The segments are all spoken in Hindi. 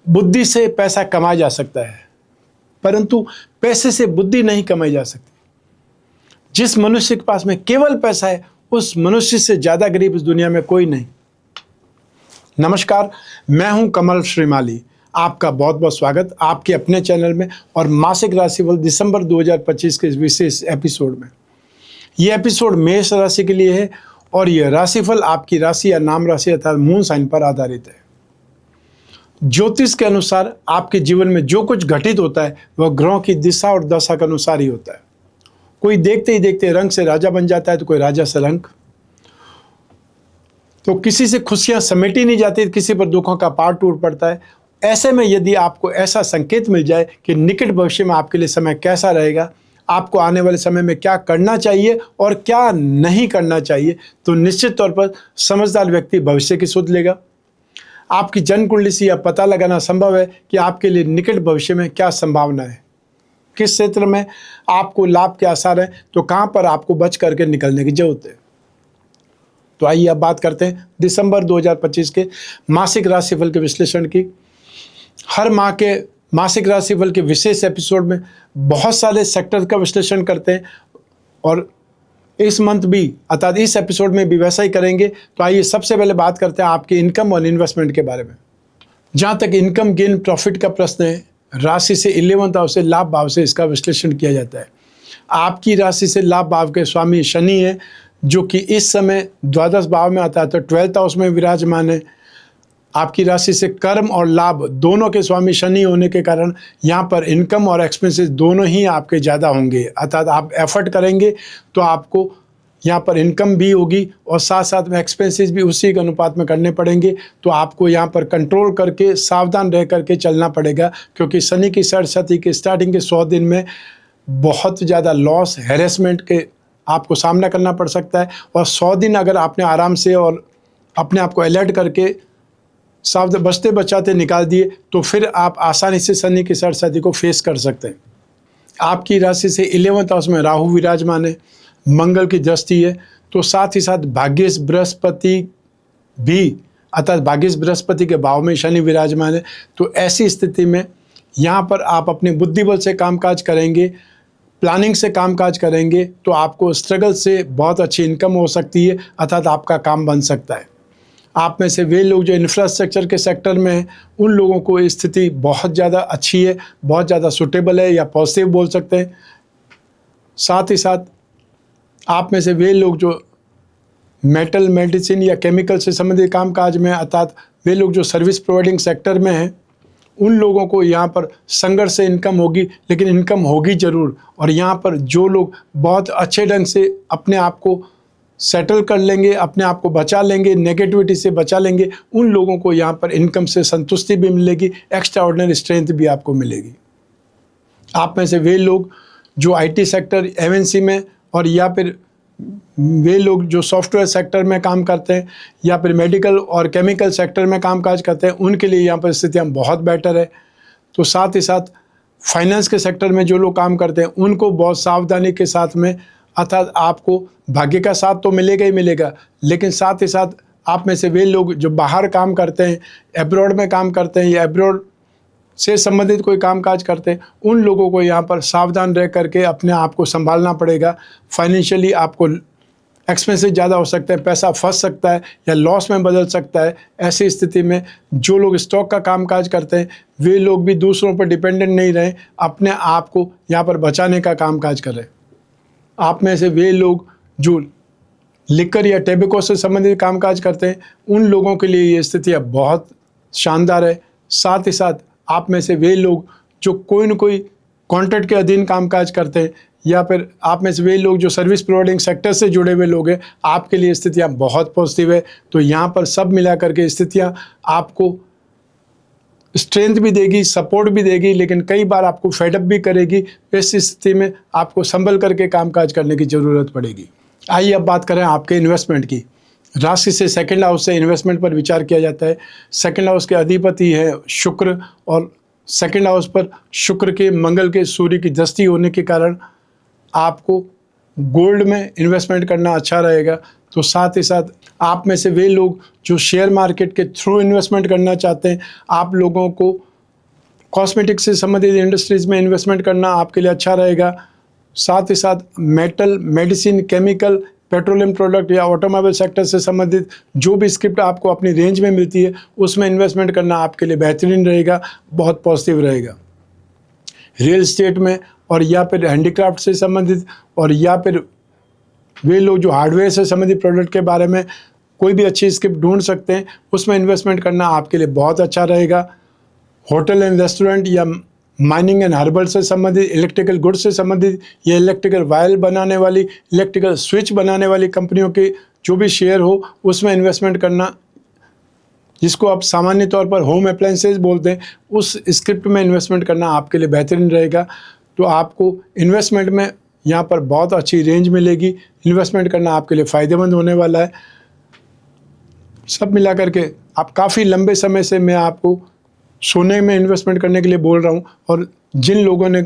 बुद्धि से पैसा कमाया जा सकता है, परंतु पैसे से बुद्धि नहीं कमाई जा सकती। जिस मनुष्य के पास में केवल पैसा है, उस मनुष्य से ज़्यादा गरीब इस दुनिया में कोई नहीं। नमस्कार, मैं हूं कमल श्रीमाली। आपका बहुत बहुत स्वागत आपके अपने चैनल में और मासिक राशिफल दिसंबर 2025 के इस विशेष एपिसोड में। यह एपिसोड मेष राशि के लिए है और यह राशिफल आपकी राशि या नाम राशि अर्थात मून साइन पर आधारित है। ज्योतिष के अनुसार आपके जीवन में जो कुछ घटित होता है वह ग्रहों की दिशा और दशा के अनुसार ही होता है। कोई देखते ही देखते रंग से राजा बन जाता है तो कोई राजा से रंग। तो किसी से खुशियां समेटी नहीं जाती, किसी पर दुखों का पहाड़ टूट पड़ता है। ऐसे में यदि आपको ऐसा संकेत मिल जाए कि निकट भविष्य में आपके लिए समय कैसा रहेगा, आपको आने वाले समय में क्या करना चाहिए और क्या नहीं करना चाहिए, तो निश्चित तौर पर समझदार व्यक्ति भविष्य की सुध लेगा। आपकी जन्म कुंडली से यह पता लगाना संभव है कि आपके लिए निकट भविष्य में क्या संभावना है, किस क्षेत्र में आपको लाभ के आसार हैं, तो कहाँ पर आपको बच करके निकलने की जरूरत है। तो आइए अब बात करते हैं दिसंबर 2025 के मासिक राशिफल के विश्लेषण की। हर माह के मासिक राशिफल के विशेष एपिसोड में बहुत सारे सेक्टर का विश्लेषण करते हैं और इस मंथ भी अर्थात इस एपिसोड में भी वैसा ही करेंगे। तो आइए सबसे पहले बात करते हैं आपके इनकम और इन्वेस्टमेंट के बारे में। जहाँ तक इनकम गेन प्रॉफिट का प्रश्न है, राशि से 11th हाउस से लाभ भाव से इसका विश्लेषण किया जाता है। आपकी राशि से लाभ भाव के स्वामी शनि है, जो कि इस समय द्वादश भाव में आता है, तो 12th हाउस में विराजमान है। आपकी राशि से कर्म और लाभ दोनों के स्वामी शनि होने के कारण यहाँ पर इनकम और एक्सपेंसेस दोनों ही आपके ज़्यादा होंगे। अर्थात आप एफर्ट करेंगे तो आपको यहाँ पर इनकम भी होगी और साथ साथ में एक्सपेंसेस भी उसी के अनुपात में करने पड़ेंगे। तो आपको यहाँ पर कंट्रोल करके सावधान रह करके चलना पड़ेगा, क्योंकि शनि की सरस्वती के स्टार्टिंग के 100 दिन में बहुत ज़्यादा लॉस हैरेसमेंट के आपको सामना करना पड़ सकता है। और 100 दिन अगर आपने आराम से और अपने आप को अलर्ट करके सावधान बचते बचाते निकाल दिए तो फिर आप आसानी से शनि की सरस्वती को फेस कर सकते हैं। आपकी राशि से 11th हाउस में राहु विराजमान है, मंगल की दृष्टि है, तो साथ ही साथ भाग्येश बृहस्पति भी अर्थात भाग्येश बृहस्पति के भाव में शनि विराजमान है। तो ऐसी स्थिति में यहाँ पर आप अपने बुद्धिबल से कामकाज करेंगे, प्लानिंग से कामकाज करेंगे तो आपको स्ट्रगल से बहुत अच्छी इनकम हो सकती है, अर्थात आपका काम बन सकता है। आप में से वे लोग जो इंफ्रास्ट्रक्चर के सेक्टर में हैं, उन लोगों को स्थिति बहुत ज़्यादा अच्छी है, बहुत ज़्यादा सूटेबल है या पॉजिटिव बोल सकते हैं। साथ ही साथ आप में से वे लोग जो मेटल, मेडिसिन या केमिकल से संबंधित कामकाज में, अर्थात वे लोग जो सर्विस प्रोवाइडिंग सेक्टर में हैं, उन लोगों को यहाँ पर संघर्ष से इनकम होगी, लेकिन इनकम होगी ज़रूर। और यहाँ पर जो लोग बहुत अच्छे ढंग से अपने आप को सेटल कर लेंगे, अपने आप को बचा लेंगे, नेगेटिविटी से बचा लेंगे, उन लोगों को यहाँ पर इनकम से संतुष्टि भी मिलेगी, एक्स्ट्रा ऑर्डिनरी स्ट्रेंथ भी आपको मिलेगी। आप में से वे लोग जो आईटी सेक्टर, एमएनसी में और या फिर वे लोग जो सॉफ्टवेयर सेक्टर में काम करते हैं या फिर मेडिकल और केमिकल सेक्टर में कामकाज करते हैं, उनके लिए यहाँ पर स्थितियाँ बहुत बेटर है। तो साथ ही साथ फाइनेंस के सेक्टर में जो लोग काम करते हैं, उनको बहुत सावधानी के साथ में, अर्थात आपको भाग्य का साथ तो मिलेगा ही मिलेगा, लेकिन साथ ही साथ आप में से वे लोग जो बाहर काम करते हैं, एब्रॉड में काम करते हैं या एब्रॉड से संबंधित कोई कामकाज करते हैं, उन लोगों को यहाँ पर सावधान रह करके अपने आप को संभालना पड़ेगा। फाइनेंशियली आपको एक्सपेंसेस ज़्यादा हो सकते हैं, पैसा फंस सकता है या लॉस में बदल सकता है। ऐसी स्थिति में जो लोग स्टॉक का कामकाज करते हैं, वे लोग भी दूसरों पर डिपेंडेंट नहीं रहें, अपने आप को यहाँ पर बचाने का कामकाज करें। आप में से वे लोग जो लिकर या टेबको से संबंधित कामकाज करते हैं, उन लोगों के लिए ये स्थितियाँ बहुत शानदार है। साथ ही साथ आप में से वे लोग जो कोई न कोई कॉन्ट्रैक्ट के अधीन कामकाज करते हैं या फिर आप में से वे लोग जो सर्विस प्रोवाइडिंग सेक्टर से जुड़े हुए लोग हैं, आपके लिए स्थितियाँ बहुत पॉजिटिव है। तो यहाँ पर सब मिला करके स्थितियाँ आपको स्ट्रेंथ भी देगी, सपोर्ट भी देगी, लेकिन कई बार आपको फेडअप भी करेगी। इस स्थिति में आपको संभल करके कामकाज करने की ज़रूरत पड़ेगी। आइए अब बात करें आपके इन्वेस्टमेंट की। राशि से सेकंड हाउस से इन्वेस्टमेंट पर विचार किया जाता है। सेकंड हाउस के अधिपति है शुक्र और सेकंड हाउस पर शुक्र के, मंगल के, सूर्य की दृष्टि होने के कारण आपको गोल्ड में इन्वेस्टमेंट करना अच्छा रहेगा। तो साथ ही साथ आप में से वे लोग जो शेयर मार्केट के थ्रू इन्वेस्टमेंट करना चाहते हैं, आप लोगों को कॉस्मेटिक से संबंधित इंडस्ट्रीज़ में इन्वेस्टमेंट करना आपके लिए अच्छा रहेगा। साथ ही साथ metal, medicine, chemical, petroleum product या ऑटोमोबाइल सेक्टर से संबंधित जो भी स्क्रिप्ट आपको अपनी रेंज में मिलती है उसमें इन्वेस्टमेंट करना आपके लिए बेहतरीन रहेगा, बहुत पॉजिटिव रहेगा। रियल एस्टेट में और या फिर हैंडीक्राफ्ट से संबंधित और या फिर वे लोग जो हार्डवेयर से संबंधित प्रोडक्ट के बारे में कोई भी अच्छी स्क्रिप्ट ढूंढ सकते हैं, उसमें इन्वेस्टमेंट करना आपके लिए बहुत अच्छा रहेगा। होटल एंड रेस्टोरेंट या माइनिंग एंड हर्बल से संबंधित, इलेक्ट्रिकल गुड्स से संबंधित या इलेक्ट्रिकल वायर बनाने वाली, इलेक्ट्रिकल स्विच बनाने वाली कंपनियों के जो भी शेयर हो उसमें इन्वेस्टमेंट करना, जिसको आप सामान्य तौर पर होम अप्लायंसेज बोलते हैं, उस स्क्रिप्ट में इन्वेस्टमेंट करना आपके लिए बेहतरीन रहेगा। तो आपको इन्वेस्टमेंट में यहाँ पर बहुत अच्छी रेंज मिलेगी। इन्वेस्टमेंट करना आपके लिए फ़ायदेमंद होने वाला है। सब मिला करके आप काफ़ी लंबे समय से मैं आपको सोने में इन्वेस्टमेंट करने के लिए बोल रहा हूँ, और जिन लोगों ने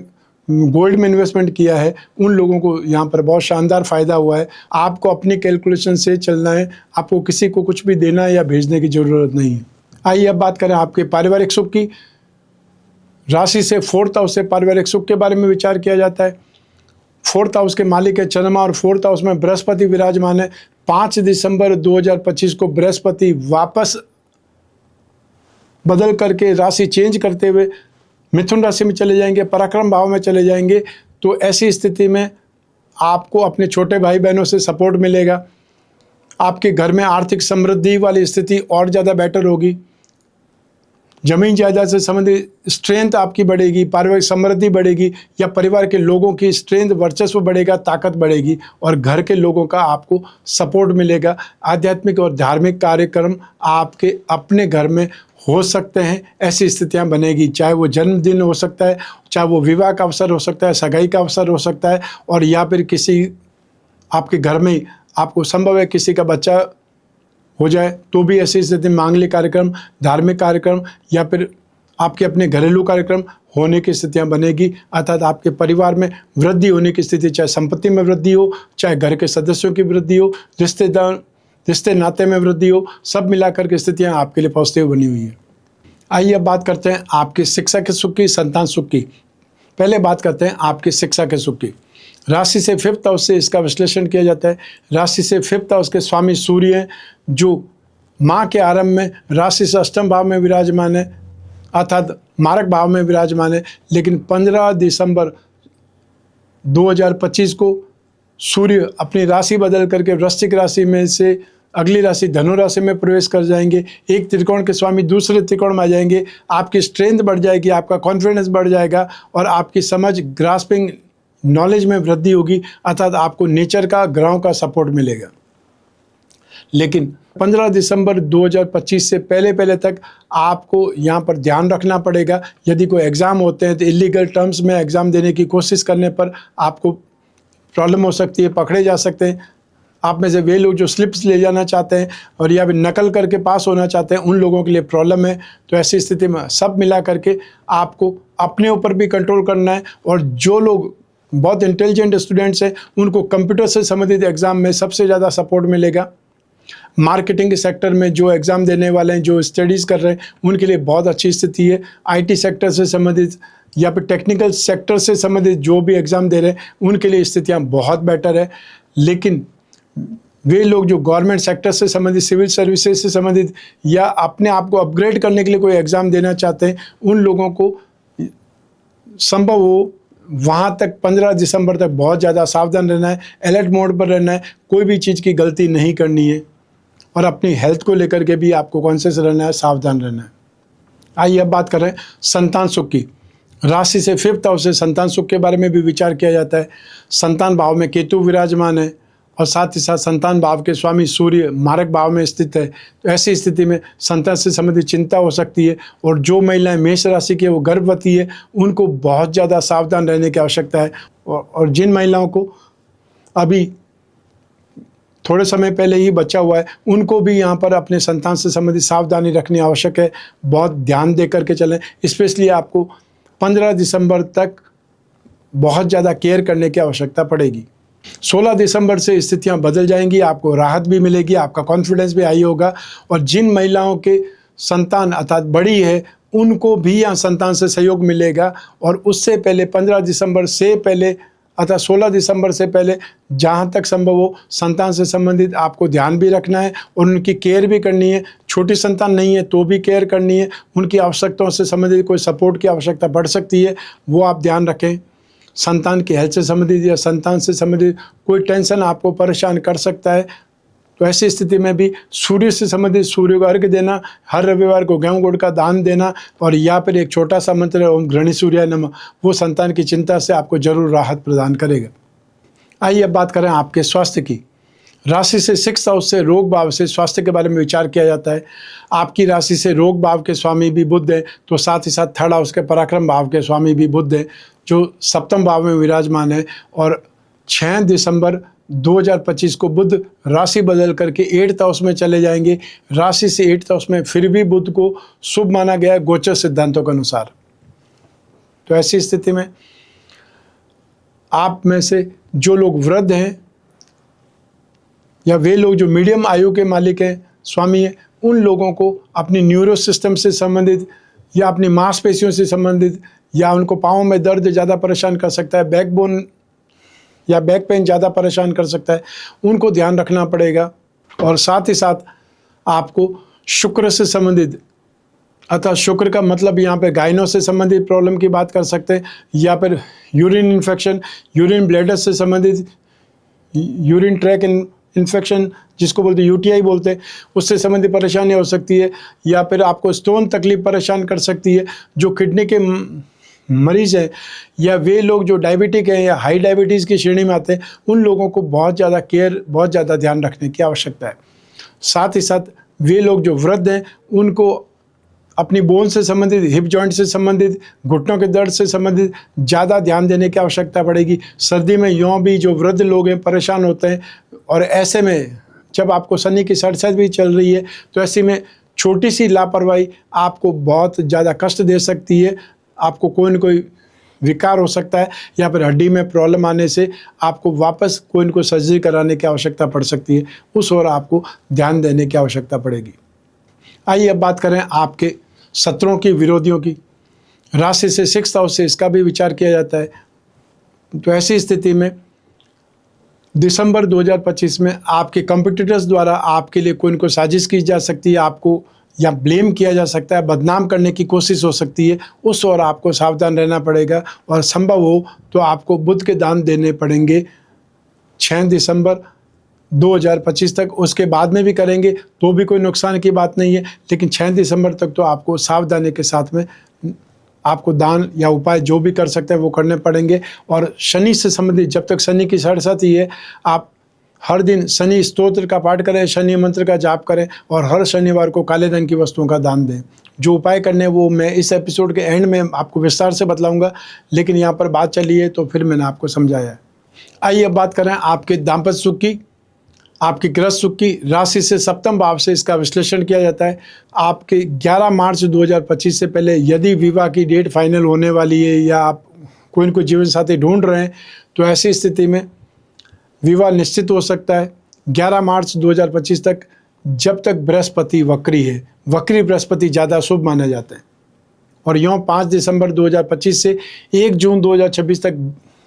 गोल्ड में इन्वेस्टमेंट किया है उन लोगों को यहाँ पर बहुत शानदार फ़ायदा हुआ है। आपको अपनी कैलकुलेशन से चलना है, आपको किसी को कुछ भी देना या भेजने की ज़रूरत नहीं है। आइए अब बात करें आपके पारिवारिक सुख की। राशि से 4th हाउस से पारिवारिक सुख के बारे में विचार किया जाता है। 4th हाउस के मालिक है चंद्रमा और 4th हाउस में बृहस्पति विराजमान है। 5 दिसंबर 2025 को बृहस्पति वापस बदल करके राशि चेंज करते हुए मिथुन राशि में चले जाएंगे, पराक्रम भाव में चले जाएंगे। तो ऐसी स्थिति में आपको अपने छोटे भाई बहनों से सपोर्ट मिलेगा। आपके घर में आर्थिक समृद्धि वाली स्थिति और ज़्यादा बेटर होगी। जमीन जायदाद से संबंधित स्ट्रेंथ आपकी बढ़ेगी, पारिवारिक समृद्धि बढ़ेगी, या परिवार के लोगों की स्ट्रेंथ, वर्चस्व बढ़ेगा, ताकत बढ़ेगी, और घर के लोगों का आपको सपोर्ट मिलेगा। आध्यात्मिक और धार्मिक कार्यक्रम आपके अपने घर में हो सकते हैं, ऐसी स्थितियां बनेगी। चाहे वो जन्मदिन हो सकता है, चाहे वो विवाह का अवसर हो सकता है, सगाई का अवसर हो सकता है, और या फिर किसी आपके घर में आपको संभव है किसी का बच्चा हो जाए, तो भी ऐसी स्थिति मांगलिक कार्यक्रम, धार्मिक कार्यक्रम या फिर आपके अपने घरेलू कार्यक्रम होने की स्थितियां बनेगी। अर्थात आपके परिवार में वृद्धि होने की स्थिति, चाहे संपत्ति में वृद्धि हो, चाहे घर के सदस्यों की वृद्धि हो, रिश्ते नाते में वृद्धि हो, सब मिलाकर के स्थितियां आपके लिए पॉजिटिव बनी हुई है। आइए अब बात करते हैं आपकी शिक्षा के सुख की, संतान सुख की। पहले बात करते हैं आपकी शिक्षा के सुख की। राशि से 5th हाउस से इसका विश्लेषण किया जाता है। राशि से 5th हाउस के स्वामी सूर्य हैं, जो माह के आरंभ में राशि से 8म भाव में विराजमान है, अर्थात मारक भाव में विराजमान है। लेकिन 15 दिसंबर 2025 को सूर्य अपनी राशि बदल करके वृश्चिक राशि में से अगली राशि धनु राशि में प्रवेश कर जाएंगे। एक त्रिकोण के स्वामी दूसरे त्रिकोण में आ जाएंगे। आपकी स्ट्रेंथ बढ़ जाएगी, आपका कॉन्फिडेंस बढ़ जाएगा, और आपकी समझ, ग्रास्पिंग नॉलेज में वृद्धि होगी। अर्थात आपको नेचर का, ग्रहों का सपोर्ट मिलेगा। लेकिन 15 दिसंबर 2025 से पहले तक आपको यहाँ पर ध्यान रखना पड़ेगा। यदि कोई एग्ज़ाम होते हैं तो इलीगल टर्म्स में एग्ज़ाम देने की कोशिश करने पर आपको प्रॉब्लम हो सकती है, पकड़े जा सकते हैं। आप में से वे लोग जो स्लिप्स ले जाना चाहते हैं और या फिर नकल करके पास होना चाहते हैं, उन लोगों के लिए प्रॉब्लम है। तो ऐसी स्थिति में सब मिला करके आपको अपने ऊपर भी कंट्रोल करना है, और जो लोग बहुत इंटेलिजेंट स्टूडेंट्स हैं उनको कंप्यूटर से संबंधित एग्ज़ाम में सबसे ज़्यादा सपोर्ट मिलेगा। मार्केटिंग के सेक्टर में जो एग्ज़ाम देने वाले हैं, जो स्टडीज़ कर रहे हैं, उनके लिए बहुत अच्छी स्थिति है। आईटी सेक्टर से संबंधित या फिर टेक्निकल सेक्टर से संबंधित जो भी एग्ज़ाम दे रहे हैं उनके लिए स्थितियाँ बहुत बेटर है। लेकिन वे लोग जो गवर्नमेंट सेक्टर से संबंधित, सिविल सर्विसेज से संबंधित या अपने आप को अपग्रेड करने के लिए कोई एग्ज़ाम देना चाहते हैं, उन लोगों को संभव हो वहाँ तक 15 दिसंबर तक बहुत ज़्यादा सावधान रहना है, अलर्ट मोड पर रहना है, कोई भी चीज़ की गलती नहीं करनी है, और अपनी हेल्थ को लेकर के भी आपको कॉन्शियस रहना है, सावधान रहना है। आइए अब बात करें संतान सुख की। राशि से 5th हाउस से संतान सुख के बारे में भी विचार किया जाता है। संतान भाव में केतु विराजमान है, और साथ ही साथ संतान भाव के स्वामी सूर्य मारक भाव में स्थित है। तो ऐसी स्थिति में संतान से संबंधित चिंता हो सकती है, और जो महिलाएं मेष राशि की वो गर्भवती है उनको बहुत ज़्यादा सावधान रहने की आवश्यकता है। और जिन महिलाओं को अभी थोड़े समय पहले ही बच्चा हुआ है उनको भी यहाँ पर अपने संतान से संबंधित सावधानी रखनी आवश्यक है। बहुत ध्यान दे करके चलें। स्पेशली आपको 15 दिसंबर तक बहुत ज़्यादा केयर करने की आवश्यकता पड़ेगी। 16 दिसंबर से स्थितियां बदल जाएंगी, आपको राहत भी मिलेगी, आपका कॉन्फिडेंस भी हाई होगा। और जिन महिलाओं के संतान अर्थात बड़ी है उनको भी यहाँ संतान से सहयोग मिलेगा। और उससे पहले 15 दिसंबर से पहले अतः 16 दिसंबर से पहले जहाँ तक संभव हो संतान से संबंधित आपको ध्यान भी रखना है और उनकी केयर भी करनी है। छोटी संतान नहीं है तो भी केयर करनी है। उनकी आवश्यकताओं से संबंधित कोई सपोर्ट की आवश्यकता बढ़ सकती है, वो आप ध्यान रखें। संतान की हेल्थ से संबंधित या संतान से संबंधित कोई टेंशन आपको परेशान कर सकता है, तो ऐसी स्थिति में भी सूर्य से संबंधित सूर्य को अर्घ्य देना, हर रविवार को गेहूं गुड़ का दान देना और या फिर एक छोटा सा मंत्र ओम घृणी सूर्याय नमः, वो संतान की चिंता से आपको जरूर राहत प्रदान करेगा। आइए अब बात करें आपके स्वास्थ्य की। राशि से 6th हाउस से रोग भाव से स्वास्थ्य के बारे में विचार किया जाता है। आपकी राशि से रोग भाव के स्वामी भी बुध है, तो साथ ही साथ 3rd हाउस के पराक्रम भाव के स्वामी भी बुध है, जो 7वें भाव में विराजमान है। और 6 दिसंबर 2025 को बुध राशि बदल करके 8th हाउस में चले जाएंगे। राशि से 8th हाउस में फिर भी बुध को शुभ माना गया है गोचर सिद्धांतों के अनुसार। तो ऐसी स्थिति में आप में से जो लोग वृद्ध हैं या वे लोग जो मीडियम आयु के मालिक हैं, स्वामी हैं, उन लोगों को अपनी न्यूरो सिस्टम से संबंधित या अपनी मांसपेशियों से संबंधित या उनको पाँव में दर्द ज़्यादा परेशान कर सकता है, बैकबोन या बैक पेन ज़्यादा परेशान कर सकता है, उनको ध्यान रखना पड़ेगा। और साथ ही साथ आपको शुक्र से संबंधित, अतः शुक्र का मतलब यहाँ पे गायनों से संबंधित प्रॉब्लम की बात कर सकते हैं, या फिर यूरिन इन्फेक्शन, यूरिन ब्लैडर से संबंधित, यूरिन ट्रैक इन्फेक्शन जिसको बोलते हैं यूटीआई बोलते हैं, उससे संबंधित परेशानी हो सकती है। या फिर आपको स्टोन तकलीफ परेशान कर सकती है। जो किडनी के मरीज हैं या वे लोग जो डायबिटिक हैं या हाई डायबिटीज़ की श्रेणी में आते हैं, उन लोगों को बहुत ज़्यादा केयर, बहुत ज़्यादा ध्यान रखने की आवश्यकता है। साथ ही साथ वे लोग जो वृद्ध हैं उनको अपनी बोन से संबंधित, हिप जॉइंट से संबंधित, घुटनों के दर्द से संबंधित ज़्यादा ध्यान देने की आवश्यकता पड़ेगी। सर्दी में यूँ भी जो वृद्ध लोग हैं परेशान होते हैं, और ऐसे में जब आपको शनि की सड़सठ भी चल रही है तो ऐसे में छोटी सी लापरवाही आपको बहुत ज़्यादा कष्ट दे सकती है। आपको कोई न कोई विकार हो सकता है या फिर हड्डी में प्रॉब्लम आने से आपको वापस कोई न कोई सर्जरी कराने की आवश्यकता पड़ सकती है। उस ओर आपको ध्यान देने की आवश्यकता पड़ेगी। आइए अब बात करें आपके शत्रुओं की, विरोधियों की। राशि से 6th हाउस से इसका भी विचार किया जाता है। तो ऐसी स्थिति में दिसंबर 2025 में आपके कंपटीटर्स द्वारा आपके लिए कोई न कोई साजिश की जा सकती है, आपको या ब्लेम किया जा सकता है, बदनाम करने की कोशिश हो सकती है। उस ओर आपको सावधान रहना पड़ेगा और संभव हो तो आपको बुध के दान देने पड़ेंगे 6 दिसंबर 2025 तक। उसके बाद में भी करेंगे तो भी कोई नुकसान की बात नहीं है, लेकिन 6 दिसंबर तक तो आपको सावधानी के साथ में आपको दान या उपाय जो भी कर सकते हैं वो करने पड़ेंगे। और शनि से संबंधित जब तक शनि की सड़सठी है, आप हर दिन शनि स्तोत्र का पाठ करें, शनि मंत्र का जाप करें और हर शनिवार को काले रंग की वस्तुओं का दान दें। जो उपाय करने वो मैं इस एपिसोड के एंड में आपको विस्तार से बतलाऊंगा, लेकिन यहाँ पर बात चली है तो फिर मैंने आपको समझाया है। आइए अब बात करें आपके दाम्पत्य सुख की, आपकी गृहस्थ सुख की। राशि से 7वें भाव से इसका विश्लेषण किया जाता है। आपके 11 मार्च 2025 से पहले यदि विवाह की डेट फाइनल होने वाली है या आप कोई न कोई जीवन साथी ढूंढ रहे हैं तो ऐसी स्थिति में विवाह निश्चित हो सकता है 11 मार्च 2025 तक, जब तक बृहस्पति वक्री है। वक्री बृहस्पति ज़्यादा शुभ माने जाते हैं। और यूँ 5 दिसंबर 2025 से 1 जून 2026 तक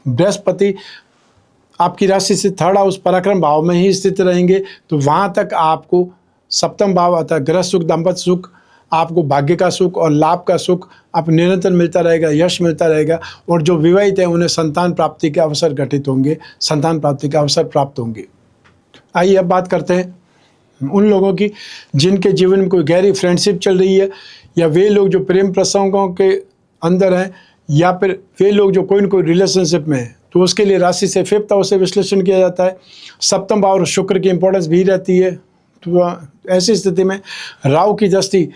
बृहस्पति आपकी राशि से 3rd हाउस पराक्रम भाव में ही स्थित रहेंगे। तो वहाँ तक आपको 7वां भाव अतः गृह सुख, दाम्पत्य सुख, आपको भाग्य का सुख और लाभ का सुख आप निरंतर मिलता रहेगा, यश मिलता रहेगा। और जो विवाहित हैं उन्हें संतान प्राप्ति के अवसर घटित होंगे, संतान प्राप्ति के अवसर प्राप्त होंगे। आइए अब बात करते हैं उन लोगों की जिनके जीवन में कोई गहरी फ्रेंडशिप चल रही है, या वे लोग जो प्रेम प्रसंगों के अंदर हैं, या फिर वे लोग जो कोई न कोई रिलेशनशिप में हैं। तो उसके लिए राशि से 5th हाउस से विश्लेषण किया जाता है। 7वां भाव और शुक्र की इंपॉर्टेंस भी रहती है। तो ऐसी स्थिति में राहु की दृष्टि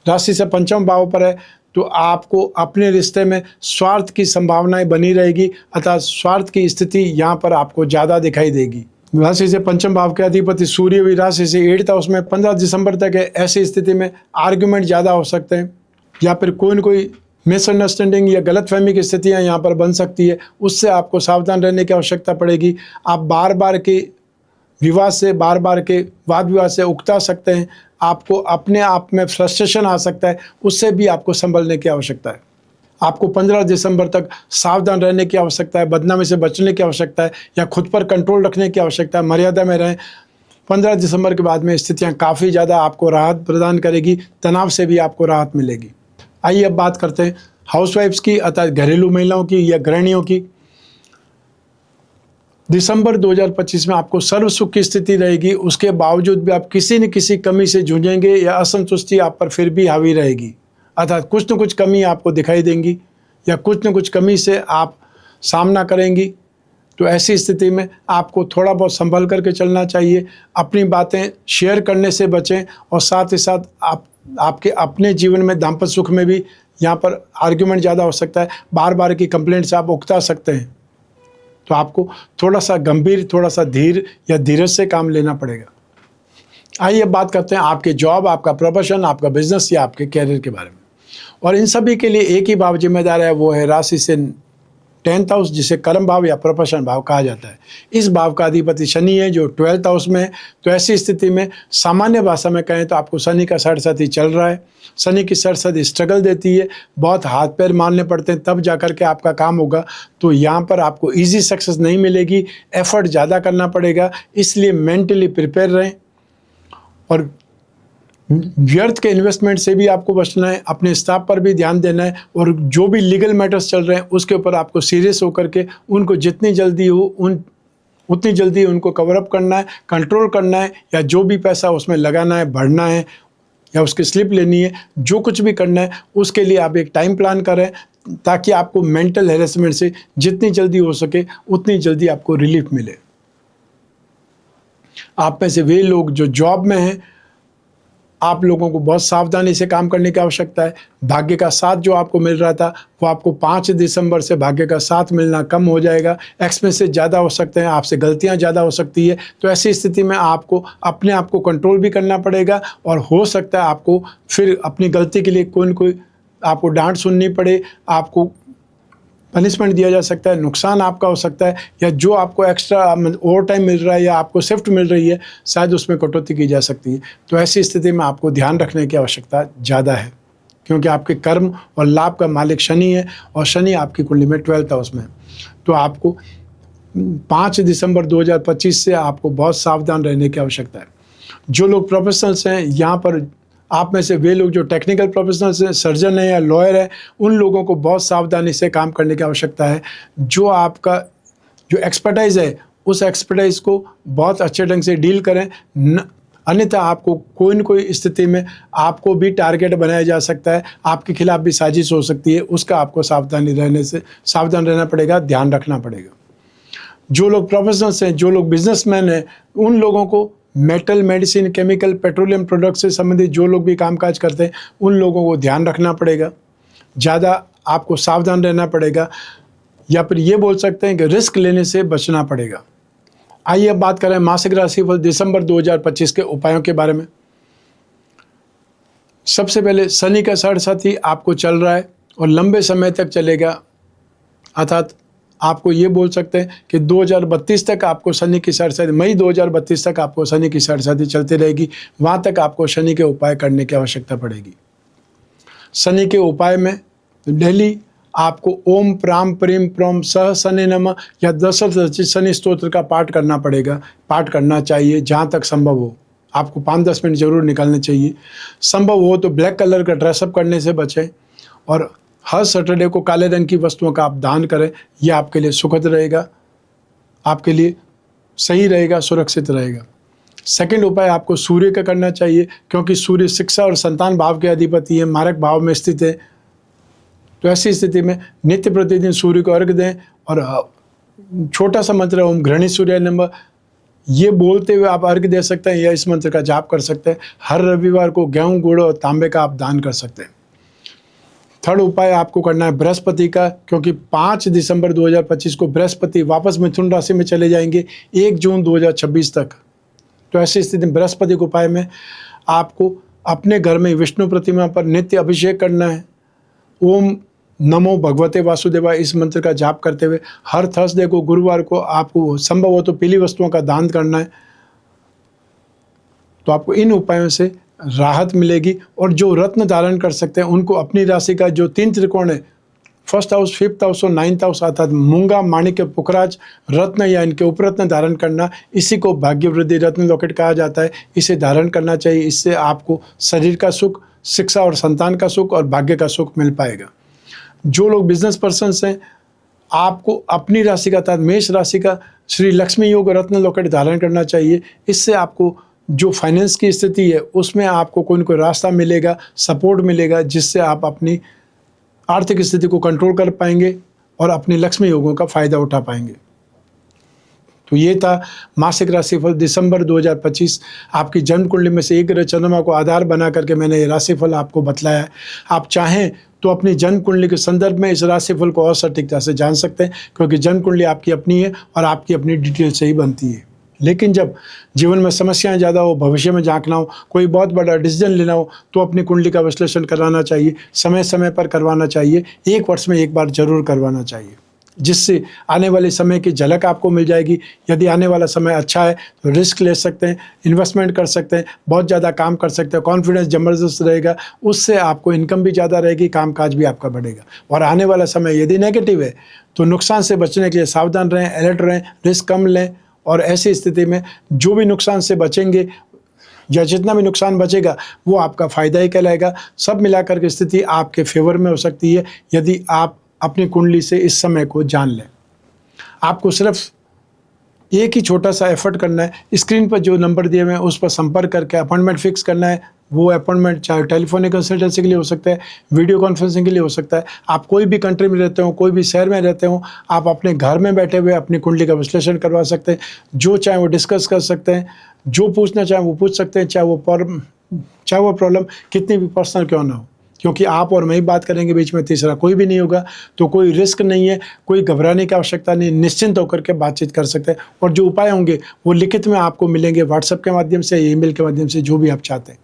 राशि से 5वें भाव पर है, तो आपको अपने रिश्ते में स्वार्थ की संभावनाएं बनी रहेगी, अतः स्वार्थ की स्थिति यहाँ पर आपको ज़्यादा दिखाई देगी। राशि से 5वें भाव के अधिपति सूर्य भी राशि से 8th हाउस में 15 दिसंबर तक है। ऐसी स्थिति में आर्ग्यूमेंट ज़्यादा हो सकते हैं, या फिर कोई न कोई मिसअंडरस्टैंडिंग या गलतफहमी की स्थितियाँ यहाँ पर बन सकती है। उससे आपको सावधान रहने की आवश्यकता पड़ेगी। आप बार बार के विवाद से, बार बार के वाद विवाद से उकता सकते हैं। आपको अपने आप में फ्रस्ट्रेशन आ सकता है, उससे भी आपको संभलने की आवश्यकता है। आपको 15 दिसंबर तक सावधान रहने की आवश्यकता है, बदनामी से बचने की आवश्यकता है, या खुद पर कंट्रोल रखने की आवश्यकता है, मर्यादा में रहें। 15 दिसंबर के बाद में स्थितियां काफ़ी ज़्यादा आपको राहत प्रदान करेगी, तनाव से भी आपको राहत मिलेगी। आइए अब बात करते हैं हाउसवाइफ्स की, अर्थात घरेलू महिलाओं की या गृहिणियों की। दिसंबर 2025 में आपको सर्व सुख की स्थिति रहेगी, उसके बावजूद भी आप किसी न किसी कमी से जूझेंगे या असंतुष्टि आप पर फिर भी हावी रहेगी, अर्थात कुछ न कुछ कमी आपको दिखाई देंगी या कुछ न कुछ कमी से आप सामना करेंगी। तो ऐसी स्थिति में आपको थोड़ा बहुत संभल करके चलना चाहिए, अपनी बातें शेयर करने से बचें, और साथ ही साथ आपके अपने जीवन में दाम्पत्य सुख में भी यहाँ पर आर्ग्यूमेंट ज़्यादा हो सकता है, बार बार की कंप्लेंट से आप उकता सकते हैं। तो आपको थोड़ा सा गंभीर, थोड़ा सा धीर या धीरज से काम लेना पड़ेगा। आइए अब बात करते हैं आपके जॉब, आपका प्रोफेशन, आपका बिजनेस या आपके कैरियर के बारे में। और इन सभी के लिए एक ही भाव जिम्मेदार है, वो है राशि से 10th हाउस, जिसे कर्म भाव या प्रोफेशन भाव कहा जाता है। इस भाव का अधिपति शनि है जो 12th हाउस में है। तो ऐसी स्थिति में सामान्य भाषा में कहें तो आपको शनि का सरसाथी चल रहा है। शनि की सरसाथी स्ट्रगल देती है, बहुत हाथ पैर मारने पड़ते हैं तब जाकर के आपका काम होगा। तो यहाँ पर आपको ईजी सक्सेस नहीं मिलेगी, एफर्ट ज़्यादा करना पड़ेगा, इसलिए मेंटली प्रिपेयर रहें। और व्यर्थ के इन्वेस्टमेंट से भी आपको बचना है, अपने स्टाफ पर भी ध्यान देना है, और जो भी लीगल मैटर्स चल रहे हैं उसके ऊपर आपको सीरियस होकर के उनको जितनी जल्दी हो उतनी जल्दी उनको कवर अप करना है, कंट्रोल करना है, या जो भी पैसा उसमें लगाना है, भरना है, या उसकी स्लिप लेनी है, जो कुछ भी करना है उसके लिए आप एक टाइम प्लान करें, ताकि आपको मेंटल हैरेसमेंट से जितनी जल्दी हो सके उतनी जल्दी आपको रिलीफ मिले। आप में से वे लोग जो जॉब में हैं, आप लोगों को बहुत सावधानी से काम करने की आवश्यकता है। भाग्य का साथ जो आपको मिल रहा था वो आपको 5 दिसंबर से भाग्य का साथ मिलना कम हो जाएगा, एक्सपेंसेस ज़्यादा हो सकते हैं, आपसे गलतियां ज़्यादा हो सकती है। तो ऐसी स्थिति में आपको अपने आप को कंट्रोल भी करना पड़ेगा, और हो सकता है आपको फिर अपनी गलती के लिए कोई न कोई आपको डांट सुननी पड़े, आपको पनिशमेंट दिया जा सकता है, नुकसान आपका हो सकता है, या जो आपको एक्स्ट्रा ओवर टाइम मिल रहा है या आपको शिफ्ट मिल रही है शायद उसमें कटौती की जा सकती है। तो ऐसी स्थिति में आपको ध्यान रखने की आवश्यकता ज़्यादा है, क्योंकि आपके कर्म और लाभ का मालिक शनि है, और शनि आपकी कुंडली में 12th हाउस में है। तो आपको 5 दिसंबर 2025 से आपको बहुत सावधान रहने की आवश्यकता है। जो लोग प्रोफेशनल्स हैं, यहाँ पर आप में से वे लोग जो टेक्निकल प्रोफेशनल्स हैं, सर्जन है या लॉयर है, उन लोगों को बहुत सावधानी से काम करने की आवश्यकता है। जो आपका जो एक्सपर्टाइज है उस एक्सपर्टाइज को बहुत अच्छे ढंग से डील करें, अन्यथा आपको कोई न कोई स्थिति में आपको भी टारगेट बनाया जा सकता है, आपके खिलाफ भी साजिश हो सकती है, उसका आपको सावधान रहना पड़ेगा, ध्यान रखना पड़ेगा। जो लोग प्रोफेशनल्स हैं, जो लोग बिजनेसमैन हैं, उन लोगों को metal, medicine, chemical, petroleum product से संबंधित जो लोग भी कामकाज करते हैं उन लोगों को ध्यान रखना पड़ेगा, ज़्यादा आपको सावधान रहना पड़ेगा, या फिर ये बोल सकते हैं कि रिस्क लेने से बचना पड़ेगा। आइए अब बात करें मासिक राशिफल दिसंबर 2025 के उपायों के बारे में। सबसे पहले शनि का सरसाथी आपको चल रहा है और लंबे समय तक चलेगा, अर्थात आपको ये बोल सकते हैं कि 2032 तक आपको शनि की सरसाथी, मई 2032 तक आपको शनि की सरसाथी चलती रहेगी। वहाँ तक आपको शनि के उपाय करने की आवश्यकता पड़ेगी। शनि के उपाय में डेली आपको ओम प्राम प्रीम प्रोम सह शनि नमः या 10 शनि स्तोत्र का पाठ करना पड़ेगा, पाठ करना चाहिए जहाँ तक संभव हो। आपको 5-10 मिनट जरूर निकालने चाहिए। संभव हो तो ब्लैक कलर का ड्रेसअप करने से बचें, और हर सैटरडे को काले रंग की वस्तुओं का आप दान करें। यह आपके लिए सुखद रहेगा, आपके लिए सही रहेगा, सुरक्षित रहेगा। सेकंड उपाय आपको सूर्य का करना चाहिए, क्योंकि सूर्य शिक्षा और संतान भाव के अधिपति है, मारक भाव में स्थित है। तो ऐसी स्थिति में नित्य प्रतिदिन सूर्य को अर्घ दें, और छोटा सा मंत्र ओम घृणी सूर्य नमः ये बोलते हुए आप अर्घ दे सकते हैं, या इस मंत्र का जाप कर सकते हैं। हर रविवार को गेहूं, गुड़ और तांबे का आप दान कर सकते हैं। थर्ड उपाय आपको करना है बृहस्पति का, क्योंकि 5 दिसंबर 2025 को बृहस्पति वापस मिथुन राशि में चले जाएंगे 1 जून 2026 तक। तो ऐसी स्थिति में बृहस्पति के उपाय में आपको अपने घर में विष्णु प्रतिमा पर नित्य अभिषेक करना है। ओम नमो भगवते वासुदेवाय इस मंत्र का जाप करते हुए हर थर्सडे को, गुरुवार को आपको संभव हो तो पीली वस्तुओं का दान करना है। तो आपको इन उपायों से राहत मिलेगी। और जो रत्न धारण कर सकते हैं उनको अपनी राशि का जो 3 त्रिकोण है, फर्स्ट हाउस, फिफ्थ हाउस और नाइन्थ हाउस, अर्थात मूंगा, माणिक्य, पुखराज रत्न या इनके उपरत्न धारण करना, इसी को भाग्य वृद्धि रत्न लॉकेट कहा जाता है। इसे धारण करना चाहिए। इससे आपको शरीर का सुख, शिक्षा और संतान का सुख और भाग्य का सुख मिल पाएगा। जो लोग बिजनेस पर्सन्स हैं, आपको अपनी राशि का अर्थात मेष राशि का श्री लक्ष्मी योग रत्न लॉकेट धारण करना चाहिए। इससे आपको जो फाइनेंस की स्थिति है उसमें आपको कोई न कोई रास्ता मिलेगा, सपोर्ट मिलेगा, जिससे आप अपनी आर्थिक स्थिति को कंट्रोल कर पाएंगे और अपने लक्ष्मी योगों का फायदा उठा पाएंगे। तो ये था मासिक राशिफल दिसंबर 2025। आपकी जन्म कुंडली में से एक ग्रह चंद्रमा को आधार बना करके मैंने ये राशिफल आपको बतलाया है। आप चाहें तो अपनी जन्म कुंडली के संदर्भ में इस राशिफल को और सटीकता से जान सकते हैं, क्योंकि जन्म कुंडली आपकी अपनी है और आपकी अपनी डिटेल से ही बनती है। लेकिन जब जीवन में समस्याएं ज़्यादा हो, भविष्य में झांकना हो, कोई बहुत बड़ा डिसीजन लेना हो, तो अपनी कुंडली का विश्लेषण कराना चाहिए, समय समय पर करवाना चाहिए, 1 वर्ष में 1 बार जरूर करवाना चाहिए, जिससे आने वाले समय की झलक आपको मिल जाएगी। यदि आने वाला समय अच्छा है तो रिस्क ले सकते हैं, इन्वेस्टमेंट कर सकते हैं, बहुत ज़्यादा काम कर सकते हैं, कॉन्फिडेंस ज़बरदस्त रहेगा, उससे आपको इनकम भी ज़्यादा रहेगी, कामकाज भी आपका बढ़ेगा। और आने वाला समय यदि नेगेटिव है तो नुकसान से बचने के लिए सावधान रहें, अलर्ट रहें, रिस्क कम लें। और ऐसी स्थिति में जो भी नुकसान से बचेंगे या जितना भी नुकसान बचेगा वो आपका फ़ायदा ही कहलाएगा। सब मिलाकर के स्थिति आपके फेवर में हो सकती है यदि आप अपनी कुंडली से इस समय को जान लें। आपको सिर्फ एक ही छोटा सा एफर्ट करना है, स्क्रीन पर जो नंबर दिए हुए हैं उस पर संपर्क करके अपॉइंटमेंट फिक्स करना है। वो अपॉइंटमेंट चाहे टेलीफोनिक कंसल्टेंसी के लिए हो सकता है, वीडियो कॉन्फ्रेंसिंग के लिए हो सकता है। आप कोई भी कंट्री में रहते हो, कोई भी शहर में रहते हो, आप अपने घर में बैठे हुए अपनी कुंडली का विश्लेषण करवा सकते हैं। जो चाहे वो डिस्कस कर सकते हैं, जो पूछना चाहे वो पूछ सकते हैं, चाहे वो प्रॉब्लम कितनी भी पर्सनल क्यों ना हो, क्योंकि आप और मैं ही बात करेंगे, बीच में तीसरा कोई भी नहीं होगा। तो कोई रिस्क नहीं है, कोई घबराने की आवश्यकता नहीं, निश्चिंत होकर के बातचीत कर सकते हैं। और जो उपाय होंगे वो लिखित में आपको मिलेंगे, व्हाट्सएप के माध्यम से, ईमेल के माध्यम से, जो भी आप चाहते हैं।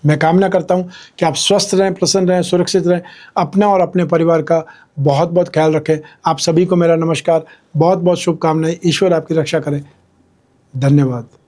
मैं कामना करता हूं कि आप स्वस्थ रहें, प्रसन्न रहें, सुरक्षित रहें, अपना और अपने परिवार का बहुत बहुत ख्याल रखें। आप सभी को मेरा नमस्कार, बहुत बहुत शुभकामनाएं। ईश्वर आपकी रक्षा करे। धन्यवाद।